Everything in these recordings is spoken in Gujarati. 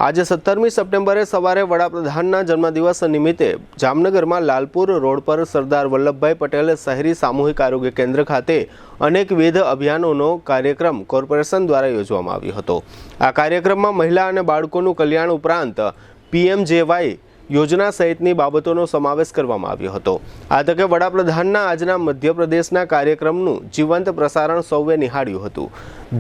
આજે 17મી સપ્ટેમ્બરે સવારે વડાપ્રધાનના જન્મદિવસ નિમિત્તે જામનગરમાં લાલપુર રોડ પર સરદાર વલ્લભભાઈ પટેલ શહેરી સામૂહિક આરોગ્ય કેન્દ્ર ખાતે અનેકવિધ અભિયાનોનો કાર્યક્રમ કોર્પોરેશન દ્વારા યોજવામાં આવ્યો હતો। આ કાર્યક્રમમાં મહિલા અને બાળકોનું કલ્યાણ ઉપરાંત PMJY યોજના સહિતની બાબતોનો સમાવેશ કરવામાં આવ્યો હતો। આ તકે વડાપ્રધાનના આજના મધ્યપ્રદેશના કાર્યક્રમનું જીવંત પ્રસારણ સૌએ નિહાળ્યું હતું।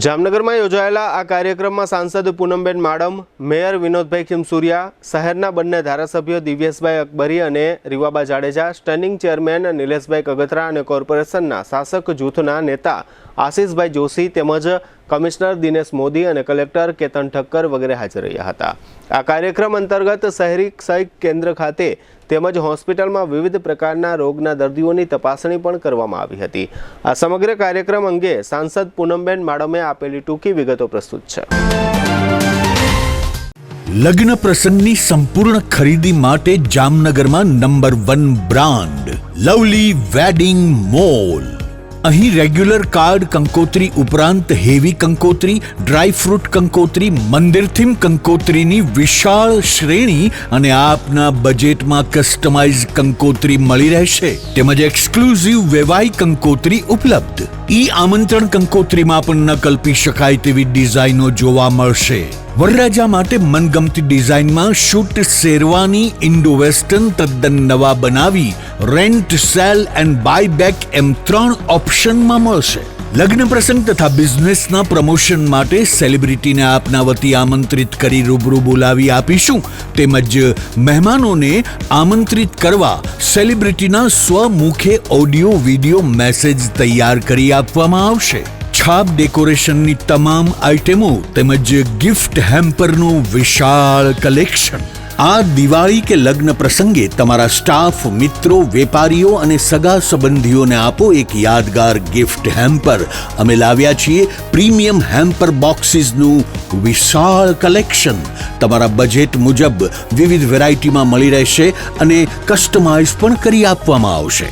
જામનગરમાં યોજાયેલા આ કાર્યક્રમમાં સાંસદ પૂનમબેન માડમ, મેયર વિનોદભાઈ ખીમસુરિયા, શહેરના બંને ધારાસભ્યો દિવ્યેશભાઈ અકબરી અને રીવાબા જાડેજા, સ્ટેન્ડિંગ ચેરમેન નિલેશભાઈ કગથરા અને કોર્પોરેશનના શાસક જૂથના નેતા આશિષભાઈ જોશી તેમજ કમિશનર દિનેશ મોદી અને કલેક્ટર કેતન ઠક્કર વગેરે હાજર રહ્યા હતા। આ કાર્યક્રમ અંતર્ગત શહેરી ક્ષય કેન્દ્ર ખાતે તેમજ હોસ્પિટલમાં વિવિધ પ્રકારના રોગના દર્દીઓની તપાસણી પણ કરવામાં આવી હતી। આ સમગ્ર કાર્યક્રમ અંગે સાંસદ પૂનમબેન માડમે આપેલી ટૂંકી વિગતો પ્રસ્તુત છે। લગ્ન પ્રસંગની સંપૂર્ણ ખરીદી માટે જામનગરમાં number 1 brand lovely wedding mall. અહીં રેગ્યુલર કાર્ડ કંકોત્રી ઉપરાંત હેવી કંકોત્રી, ડ્રાય ફ્રૂટ કંકોત્રી, મંદિર થીમ કંકોત્રીની વિશાળ શ્રેણી અને આપના બજેટમાં કસ્ટમાઇઝ કંકોત્રી મળી રહેશે તેમજ એક્સક્લુઝિવ વેવાઈ કંકોત્રી ઉપલબ્ધ। ઈ આમંત્રણ કંકોત્રીમાં પણ ન કલ્પી શકાય તેવી ડિઝાઇનો જોવા મળશે। વરરાજા માટે મનગમતી ડિઝાઇનમાં શૂટ શેરવાની ઇન્ડો વેસ્ટર્ન તદ્દન નવા બનાવી rent, sell and buy back એમ 3 ઓપ્શનમાં મળશે। લગ્ન પ્રસંગ તથા બિઝનેસના પ્રમોશન માટે સેલિબ્રિટીને આપના વતી આમંત્રિત કરી રૂબરૂ બોલાવી આપીશું તેમજ મહેમાનોને આમંત્રિત કરવા સેલિબ્રિટીના સ્વમુખે ઓડિયો વિડિયો મેસેજ તૈયાર કરી આપવામાં આવશે। છાપ ડેકોરેશનની તમામ આઇટમો તેમજ ગિફ્ટ હેમ્પરનું વિશાળ કલેક્શન। આ દિવાળી કે લગ્ન પ્રસંગે તમારા સ્ટાફ, મિત્રો, વેપારીઓ અને સગા સંબંધીઓને આપો એક યાદગાર ગિફ્ટ હેમ્પર। અમે લાવ્યા છીએ પ્રીમિયમ હેમ્પર બોક્સીસનું વિશાળ કલેક્શન। તમારા બજેટ મુજબ વિવિધ વેરાયટીમાં મળી રહેશે અને કસ્ટમાઇઝ પણ કરી આપવામાં આવશે।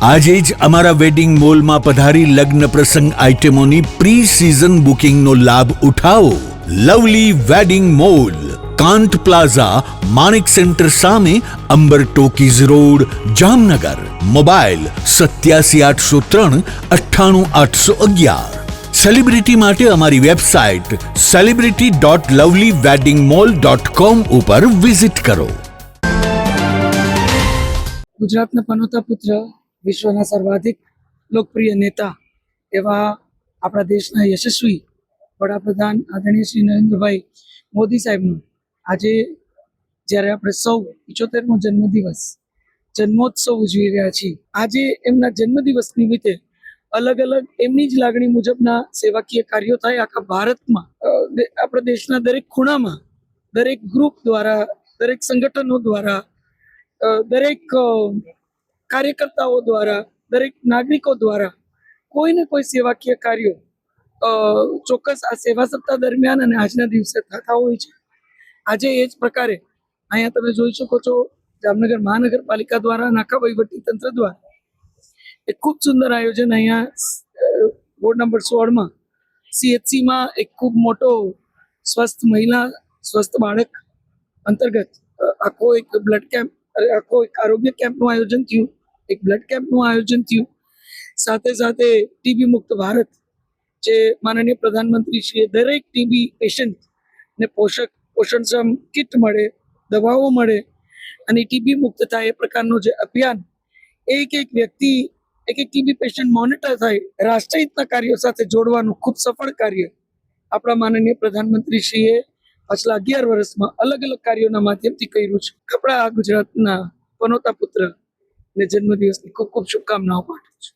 આજે જ અમારા વેડિંગ મોલમાં પધારી લગ્ન પ્રસંગ આઇટમોની પ્રી સિઝન બુકિંગનો લાભ ઉઠાવો। Lovely wedding mall, Kant plaza, Manek centre સામે, Amber talkies road, Jamnagar. Mobile 87 803 98 811। Celebrity માટે અમારી વેબસાઇટ celebrity.lovelyweddingmall.com ઉપર વિઝિટ કરો। ગુજરાતના પનોતા પુત્ર, વિશ્વના સર્વાધિક લોકપ્રિય નેતા એવા આપણા દેશના યશસ્વી વડાપ્રધાન આદરણીય શ્રી નરેન્દ્રભાઈ મોદી સાહેબનું આજે જ્યારે આપણે સૌ 75મો જન્મોત્સવ ઉજવી રહ્યા છીએ, આજે એમના જન્મદિવસ નિમિત્તે અલગ અલગ એમની જ લાગણી મુજબના સેવાકીય કાર્યો થાય આખા ભારતમાં। આપણા દેશના દરેક ખૂણામાં, દરેક ગ્રુપ દ્વારા, દરેક સંગઠનો દ્વારા, દરેક કાર્યકર્તાઓ દ્વારા, દરેક નાગરિકો દ્વારા કોઈ ને કોઈ સેવાકીય કાર્યો ચોક્કસ આ સેવા સપ્તાહ દરમિયાન અને આજના દિવસે થતા હોય છે। આજે એ જ પ્રકારે અહીંયા તમે જોઈ શકો છો, જામનગર મહાનગરપાલિકા દ્વારા, નાકા વહીવટી તંત્ર દ્વારા એક ખૂબ સુંદર આયોજન અહીંયા વોર્ડ નંબર 16માં CHCમાં એક ખૂબ મોટો સ્વસ્થ મહિલા, સ્વસ્થ બાળક અંતર્ગત આખો એક બ્લડ કેમ્પ, આખો એક આરોગ્ય કેમ્પનું આયોજન થયું, એક બ્લડ કેમ્પનું આયોજન થયું। સાથે સાથે ટીબી મુક્ત ભારત, જે માનનીય પ્રધાનમંત્રીશ્રીએ દરેક ટીબી પેશન્ટને પોષણક્ષમ કિટ મળે, દવાઓ મળે અને ટીબી મુક્ત થાય એ પ્રકારનું જે અભિયાન, એક વ્યક્તિ, એક ટીબી પેશન્ટ મોનિટર થાય, રાષ્ટ્રહિતના કાર્યો સાથે જોડવાનું ખૂબ સફળ કાર્ય આપણા માનનીય પ્રધાનમંત્રીશ્રીએ પાછલા 11 વર્ષમાં અલગ અલગ કાર્યોના માધ્યમથી કર્યું છે। આપણા આ ગુજરાતના પનોતા પુત્ર ને જન્મદિવસની ખૂબ ખૂબ શુભકામનાઓ પાઠવું છું।